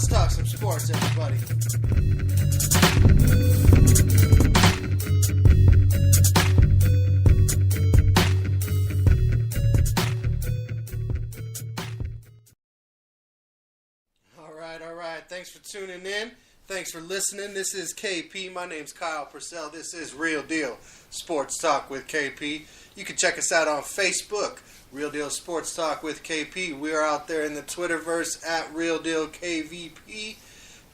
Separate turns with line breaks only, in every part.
Let's talk some sports, everybody. All right. Thanks for tuning in. Thanks for listening. This is KP. My name's Kyle Purcell. This is Real Deal Sports Talk with KP. You can check us out on Facebook, Real Deal Sports Talk with KP. We are out there in the Twitterverse at Real Deal KVP.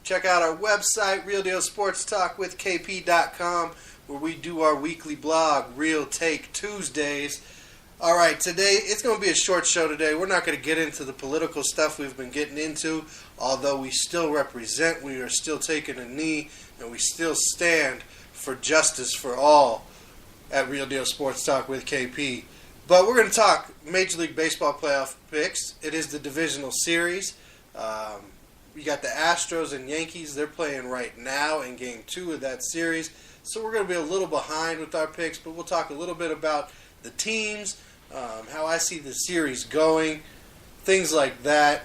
Check out our website, realdealsportstalkwithkp.com, where we do our weekly blog, Real Take Tuesdays. All right, today, it's going to be a short show today. We're not going to get into the political stuff we've been getting into, although we still represent, we are still taking a knee, and we still stand for justice for all at Real Deal Sports Talk with KP. But we're going to talk Major League Baseball playoff picks. It is the divisional series. We got the Astros and Yankees. They're playing right now in Game 2 of that series. So we're going to be a little behind with our picks, but we'll talk a little bit about the teams, how I see the series going, things like that.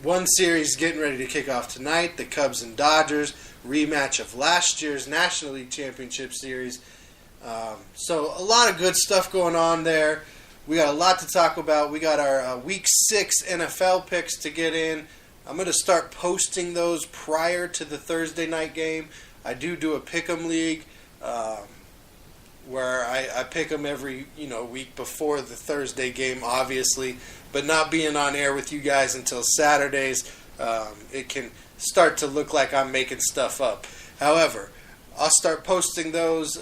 One series getting ready to kick off tonight, the Cubs and Dodgers, rematch of last year's National League Championship Series. So a lot of good stuff going on there. We got a lot to talk about. We got our Week 6 NFL picks to get in. I'm going to start posting those prior to the Thursday night game. I do a pick'em league where I pick them every week before the Thursday game, obviously, but not being on air with you guys until Saturdays, it can start to look like I'm making stuff up. However, I'll start posting those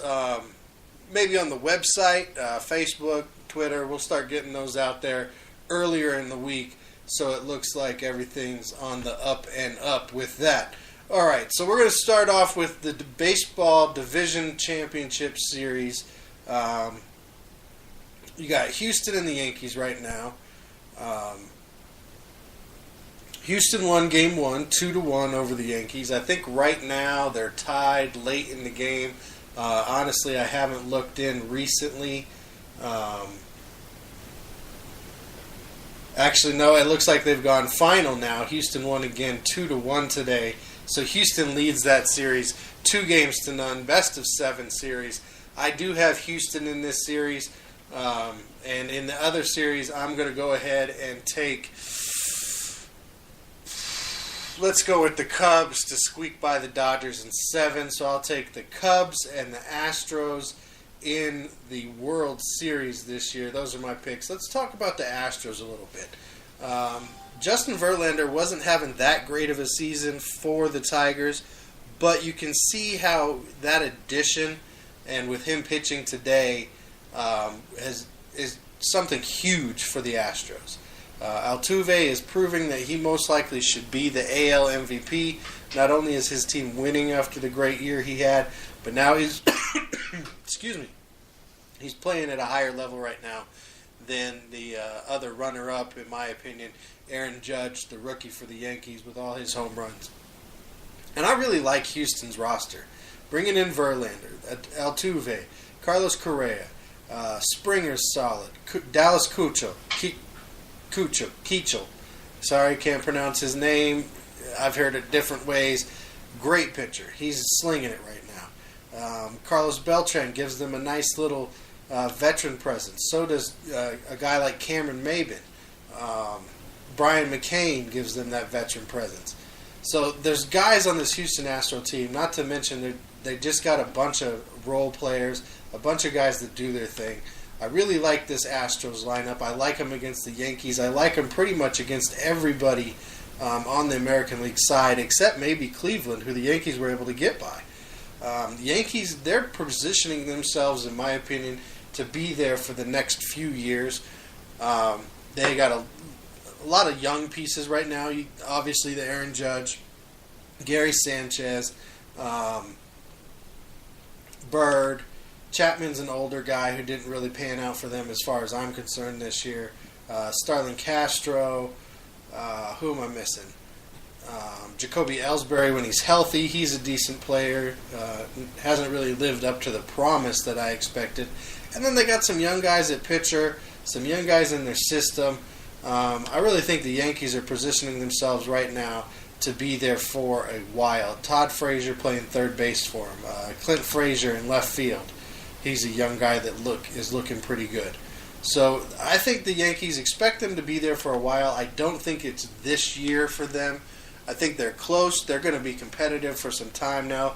maybe on the website, Facebook, Twitter. We'll start getting those out there earlier in the week so it looks like everything's on the up and up with that. All right, so we're going to start off with the Baseball Division Championship Series. You got Houston and the Yankees right now. Houston won Game 1, 2-1 over the Yankees. I think right now they're tied late in the game. Honestly, I haven't looked in recently. Actually, no, it looks like they've gone final now. Houston won again 2-1 today. So Houston leads that series 2-0, best of 7 series. I do have Houston in this series. And in the other series, I'm going to go ahead and take... Let's go with the Cubs to squeak by the Dodgers in 7. So I'll take the Cubs and the Astros in the World Series this year. Those are my picks. Let's talk about the Astros a little bit. Justin Verlander wasn't having that great of a season for the Tigers, but you can see how that addition, and with him pitching today, is something huge for the Astros. Altuve is proving that he most likely should be the AL MVP. Not only is his team winning after the great year he had, but now he's he's playing at a higher level right now than the other runner-up, in my opinion, Aaron Judge, the rookie for the Yankees, with all his home runs. And I really like Houston's roster. Bringing in Verlander, Altuve, Carlos Correa, Springer's solid, Dallas Keuchel. Sorry, can't pronounce his name. I've heard it different ways. Great pitcher. He's slinging it right now. Carlos Beltran gives them a nice little veteran presence. So does a guy like Cameron Maybin. Brian McCain gives them that veteran presence. So there's guys on this Houston Astro team, not to mention they just got a bunch of role players, a bunch of guys that do their thing. I really like this Astros lineup. I like them against the Yankees. I like them pretty much against everybody on the American League side, except maybe Cleveland, who the Yankees were able to get by. The Yankees, they're positioning themselves, in my opinion, to be there for the next few years. They got a lot of young pieces right now. Obviously, the Aaron Judge, Gary Sanchez, Bird. Chapman's an older guy who didn't really pan out for them as far as I'm concerned this year. Starlin Castro. Who am I missing? Jacoby Ellsbury, when he's healthy, he's a decent player. Hasn't really lived up to the promise that I expected. And then they got some young guys at pitcher, some young guys in their system. I really think the Yankees are positioning themselves right now to be there for a while. Todd Frazier playing third base for him. Clint Frazier in left field. He's a young guy that is looking pretty good. So I think the Yankees expect them to be there for a while. I don't think it's this year for them. I think they're close. They're going to be competitive for some time now.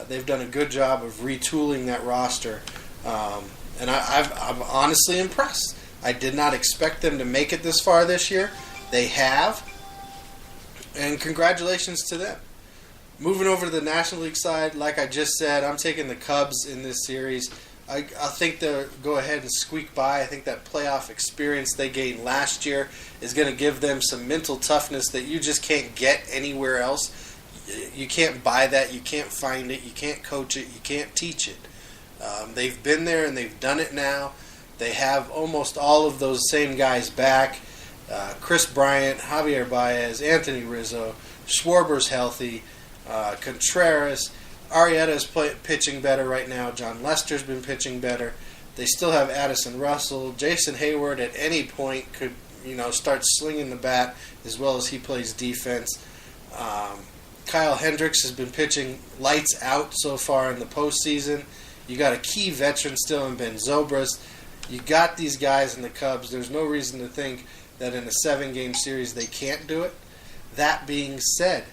They've done a good job of retooling that roster. And I'm honestly impressed. I did not expect them to make it this far this year. They have. And congratulations to them. Moving over to the National League side, like I just said, I'm taking the Cubs in this series. I think they'll go ahead and squeak by. I think that playoff experience they gained last year is going to give them some mental toughness that you just can't get anywhere else. You can't buy that. You can't find it. You can't coach it. You can't teach it. They've been there and they've done it now. They have almost all of those same guys back. Chris Bryant, Javier Baez, Anthony Rizzo, Schwarber's healthy, Contreras, Arrieta's pitching better right now. John Lester's been pitching better. They still have Addison Russell. Jason Hayward at any point could, start slinging the bat as well as he plays defense. Kyle Hendricks has been pitching lights out so far in the postseason. You got a key veteran still in Ben Zobrist. You got these guys in the Cubs. There's no reason to think that in a 7-game series they can't do it. That being said,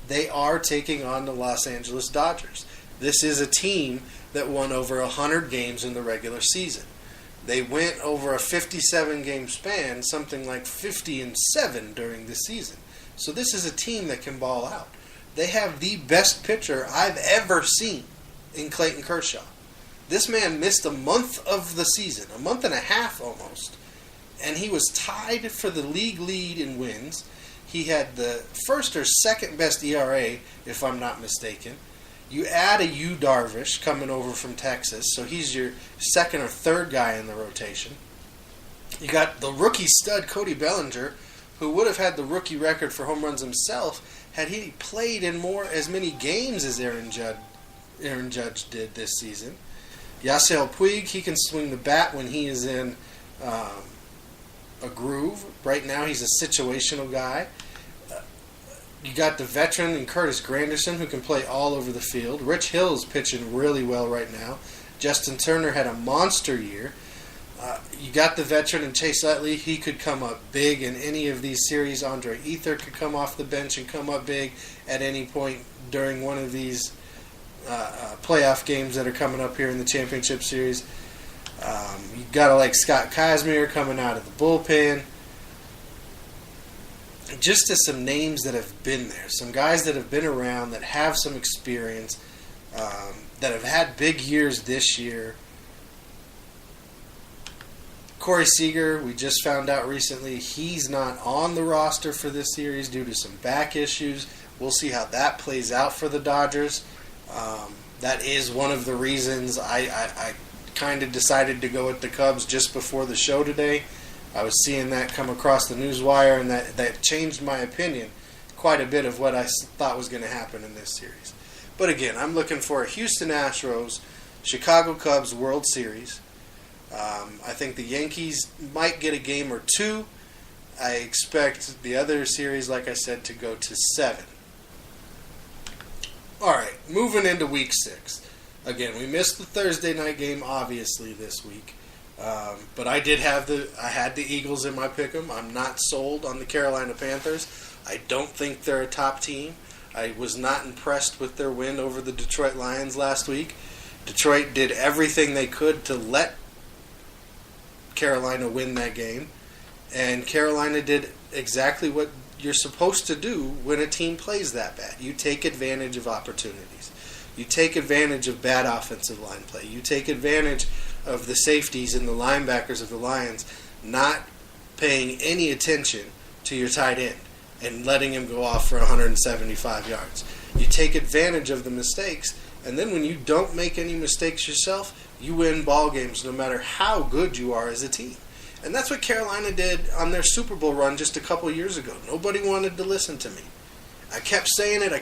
they are taking on the Los Angeles Dodgers. This is a team that won over 100 games in the regular season. They went over a 57-game span, something like 50-7 during the season. So this is a team that can ball out. They have the best pitcher I've ever seen in Clayton Kershaw. This man missed a month of the season, a month and a half almost, and he was tied for the league lead in wins. He had the first or second best ERA, if I'm not mistaken. You add a Yu Darvish coming over from Texas, so he's your second or third guy in the rotation. You got the rookie stud Cody Bellinger, who would have had the rookie record for home runs himself had he played in as many games as Aaron Judge did this season. Yasiel Puig, he can swing the bat when he is in a groove. Right now, he's a situational guy. You got the veteran in Curtis Granderson, who can play all over the field. Rich Hill is pitching really well right now. Justin Turner had a monster year. You got the veteran in Chase Utley. He could come up big in any of these series. Andre Ether could come off the bench and come up big at any point during one of these playoff games that are coming up here in the championship series. You got like Scott Kazmir coming out of the bullpen. Just as some names that have been there, some guys that have been around, that have some experience, that have had big years this year. Corey Seager, we just found out recently, he's not on the roster for this series due to some back issues. We'll see how that plays out for the Dodgers. That is one of the reasons I kind of decided to go with the Cubs just before the show today. I was seeing that come across the news wire, and that changed my opinion quite a bit of what I thought was going to happen in this series. But again, I'm looking for a Houston Astros, Chicago Cubs World Series. I think the Yankees might get a game or two. I expect the other series, like I said, to go to 7. Alright, moving into Week 6. Again, we missed the Thursday night game, obviously, this week. But I had the Eagles in my pick'em. I'm not sold on the Carolina Panthers. I don't think they're a top team. I was not impressed with their win over the Detroit Lions last week. Detroit did everything they could to let Carolina win that game. And Carolina did exactly what you're supposed to do when a team plays that bad. You take advantage of opportunities. You take advantage of bad offensive line play. You take advantage of the safeties and the linebackers of the Lions not paying any attention to your tight end and letting him go off for 175 yards. You take advantage of the mistakes, and then when you don't make any mistakes yourself, you win ball games no matter how good you are as a team. And that's what Carolina did on their Super Bowl run just a couple years ago. Nobody wanted to listen to me. I kept saying it.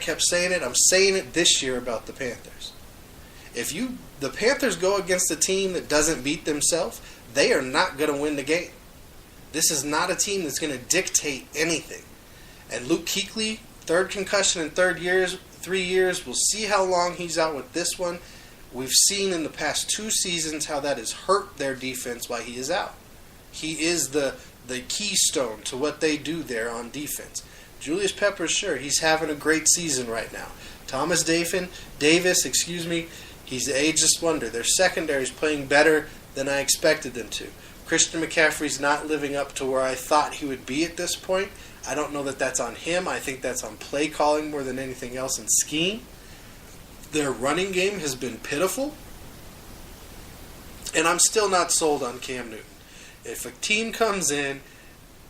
I'm saying it this year about the Panthers. If the Panthers go against a team that doesn't beat themselves, they are not going to win the game. This is not a team that's going to dictate anything. And Luke Kuechly, third concussion in 3 years. We'll see how long he's out with this one. We've seen in the past 2 seasons how that has hurt their defense while he is out. He is the keystone to what they do there on defense. Julius Peppers, sure, he's having a great season right now. Thomas Davis, he's the ageless wonder. Their secondary is playing better than I expected them to. Christian McCaffrey's not living up to where I thought he would be at this point. I don't know that that's on him. I think that's on play calling more than anything else and scheme. Their running game has been pitiful. And I'm still not sold on Cam Newton. If a team comes in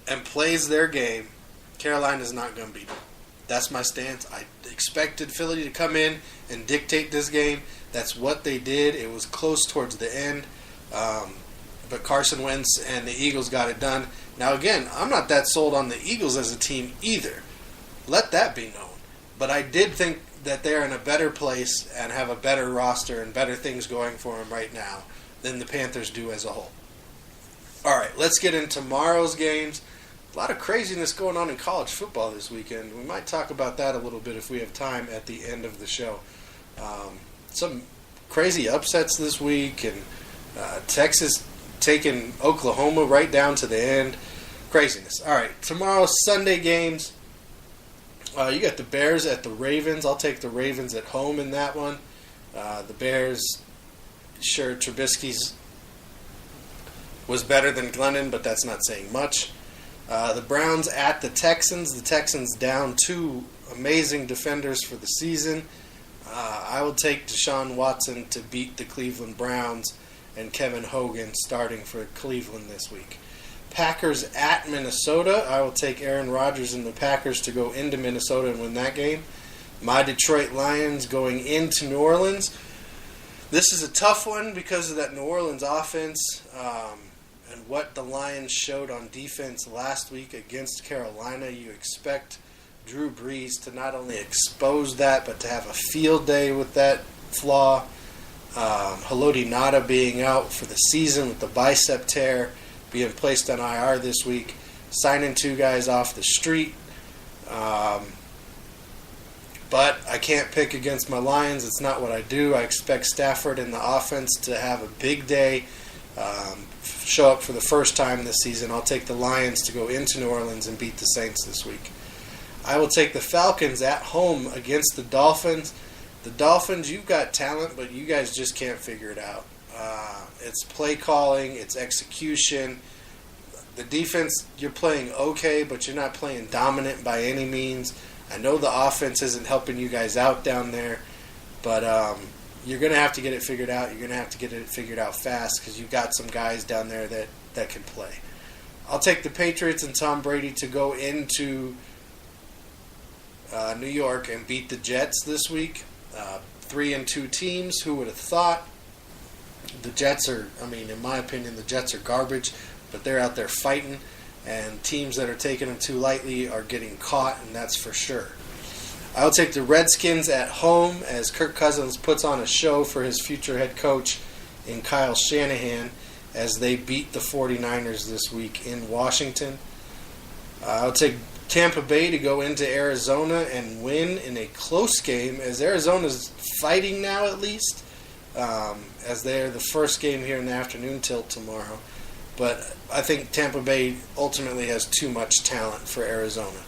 and plays their game, Carolina's not going to beat them. That's my stance. I expected Philly to come in and dictate this game. That's what they did. It was close towards the end. But Carson Wentz and the Eagles got it done. Now, again, I'm not that sold on the Eagles as a team either. Let that be known. But I did think that they're in a better place and have a better roster and better things going for them right now than the Panthers do as a whole. All right, let's get into tomorrow's games. A lot of craziness going on in college football this weekend. We might talk about that a little bit if we have time at the end of the show. Some crazy upsets this week, and Texas taking Oklahoma right down to the end. Craziness. All right, tomorrow's Sunday games. You got the Bears at the Ravens. I'll take the Ravens at home in that one. The Bears, sure, Trubisky's was better than Glennon, but that's not saying much. The Browns at the Texans. The Texans down 2 amazing defenders for the season. I will take Deshaun Watson to beat the Cleveland Browns and Kevin Hogan starting for Cleveland this week. Packers at Minnesota. I will take Aaron Rodgers and the Packers to go into Minnesota and win that game. My Detroit Lions going into New Orleans. This is a tough one because of that New Orleans offense and what the Lions showed on defense last week against Carolina. You expect Drew Brees to not only expose that, but to have a field day with that flaw. Haloti Ngata being out for the season with the bicep tear, being placed on IR this week, signing 2 guys off the street. But I can't pick against my Lions. It's not what I do. I expect Stafford and the offense to have a big day, show up for the first time this season. I'll take the Lions to go into New Orleans and beat the Saints this week. I will take the Falcons at home against the Dolphins. The Dolphins, you've got talent, but you guys just can't figure it out. It's play calling, it's execution. The defense, you're playing okay, but you're not playing dominant by any means. I know the offense isn't helping you guys out down there, but you're going to have to get it figured out. You're going to have to get it figured out fast because you've got some guys down there that can play. I'll take the Patriots and Tom Brady to go into New York and beat the Jets this week. 3-2 teams. Who would have thought? The Jets are, in my opinion, the Jets are garbage, but they're out there fighting, and teams that are taking them too lightly are getting caught, and that's for sure. I'll take the Redskins at home as Kirk Cousins puts on a show for his future head coach in Kyle Shanahan as they beat the 49ers this week in Washington. I'll take Tampa Bay to go into Arizona and win in a close game, as Arizona's fighting now at least, as they're the first game here in the afternoon tilt tomorrow. But I think Tampa Bay ultimately has too much talent for Arizona.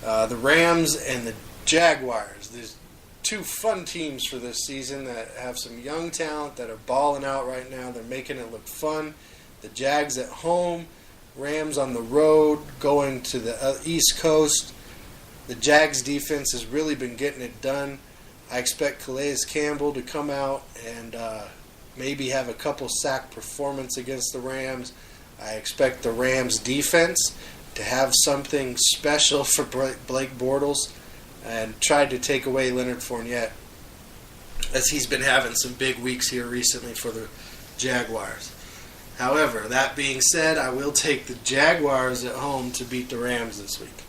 The Rams and the Jaguars. There's 2 fun teams for this season that have some young talent that are balling out right now. They're making it look fun. The Jags at home. Rams on the road, going to the East Coast. The Jags defense has really been getting it done. I expect Calais Campbell to come out and maybe have a couple sack performance against the Rams. I expect the Rams defense to have something special for Blake Bortles and try to take away Leonard Fournette, as he's been having some big weeks here recently for the Jaguars. However, that being said, I will take the Jaguars at home to beat the Rams this week.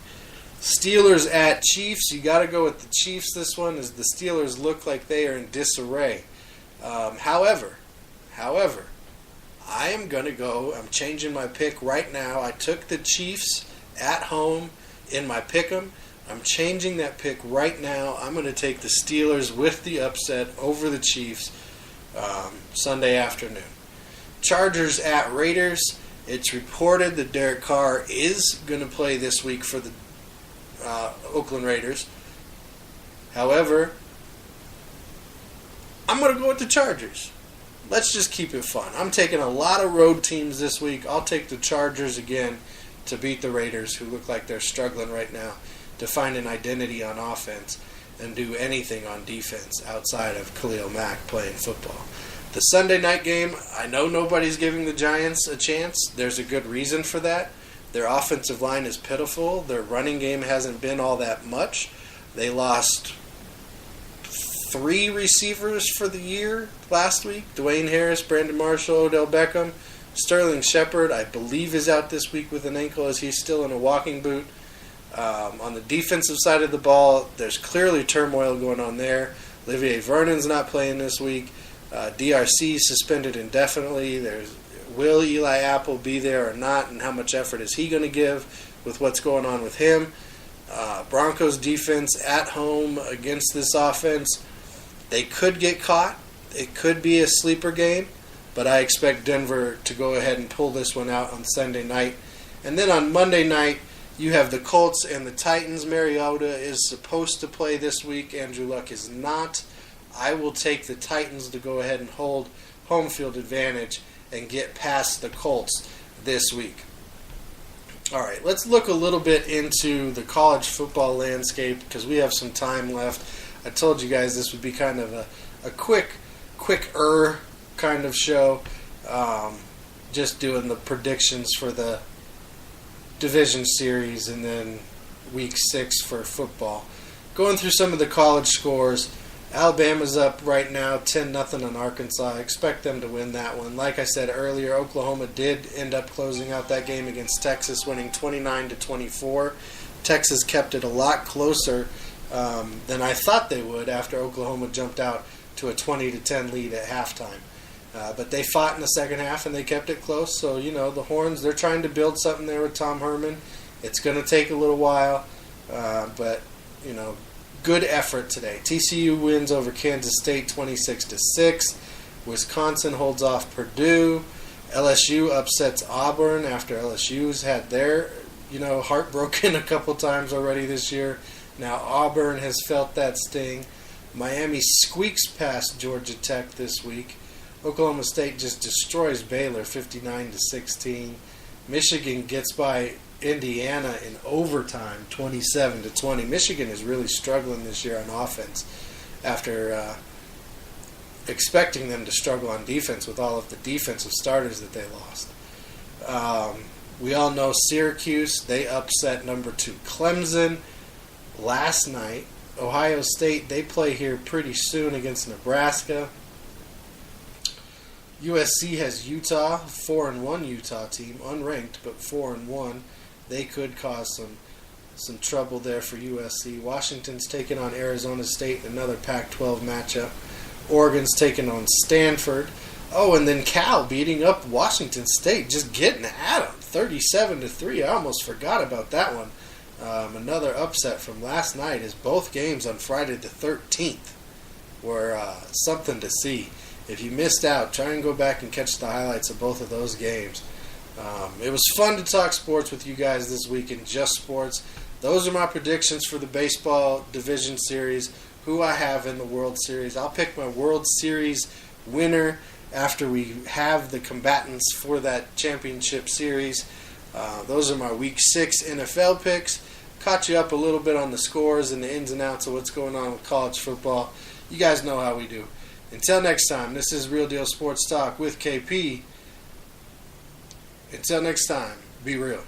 Steelers at Chiefs. You got to go with the Chiefs this one, as the Steelers look like they are in disarray. However, I am going to go. I'm changing my pick right now. I took the Chiefs at home in my pick'em. I'm changing that pick right now. I'm going to take the Steelers with the upset over the Chiefs Sunday afternoon. Chargers at Raiders. It's reported that Derek Carr is going to play this week for the Oakland Raiders. However, I'm going to go with the Chargers. Let's just keep it fun. I'm taking a lot of road teams this week. I'll take the Chargers again to beat the Raiders, who look like they're struggling right now to find an identity on offense and do anything on defense outside of Khalil Mack playing football. The Sunday night game, I know nobody's giving the Giants a chance. There's a good reason for that. Their offensive line is pitiful. Their running game hasn't been all that much. They lost 3 receivers for the year last week. Dwayne Harris, Brandon Marshall, Odell Beckham. Sterling Shepard, I believe, is out this week with an ankle as he's still in a walking boot. On the defensive side of the ball, there's clearly turmoil going on there. Olivier Vernon's not playing this week. DRC suspended indefinitely. Will Eli Apple be there or not, and how much effort is he going to give with what's going on with him? Broncos defense at home against this offense. They could get caught. It could be a sleeper game, but I expect Denver to go ahead and pull this one out on Sunday night. And then on Monday night, you have the Colts and the Titans. Mariota is supposed to play this week. Andrew Luck is not. I will take the Titans to go ahead and hold home field advantage and get past the Colts this week. All right, let's look a little bit into the college football landscape because we have some time left. I told you guys this would be kind of a quicker kind of show. Just doing the predictions for the division series and then week 6 for football. Going through some of the college scores. Alabama's up right now 10-0 on Arkansas. I expect them to win that one. Like I said earlier, Oklahoma did end up closing out that game against Texas, winning 29-24. Texas kept it a lot closer than I thought they would after Oklahoma jumped out to a 20-10 lead at halftime. But they fought in the second half and they kept it close. So, the Horns, they're trying to build something there with Tom Herman. It's going to take a little while, but, good effort today. TCU wins over Kansas State 26-6. Wisconsin holds off Purdue. LSU upsets Auburn after LSU's had their, heart broken a couple times already this year. Now Auburn has felt that sting. Miami squeaks past Georgia Tech this week. Oklahoma State just destroys Baylor 59-16. Michigan gets by Indiana in overtime 27-20. Michigan is really struggling this year on offense after expecting them to struggle on defense with all of the defensive starters that they lost. We all know Syracuse, they upset number 2 Clemson last night. Ohio State, they play here pretty soon against Nebraska. USC has Utah, 4-1 Utah team, unranked but 4-1. They could cause some trouble there for USC. Washington's taking on Arizona State, another Pac-12 matchup. Oregon's taking on Stanford. Oh, and then Cal beating up Washington State, just getting at them, 37-3. I almost forgot about that one. Another upset from last night is both games on Friday the 13th were something to see. If you missed out, try and go back and catch the highlights of both of those games. It was fun to talk sports with you guys this week in Just Sports. Those are my predictions for the baseball division series, who I have in the World Series. I'll pick my World Series winner after we have the combatants for that championship series. Those are my Week 6 NFL picks. Caught you up a little bit on the scores and the ins and outs of what's going on with college football. You guys know how we do. Until next time, this is Real Deal Sports Talk with KP. Until next time, be real.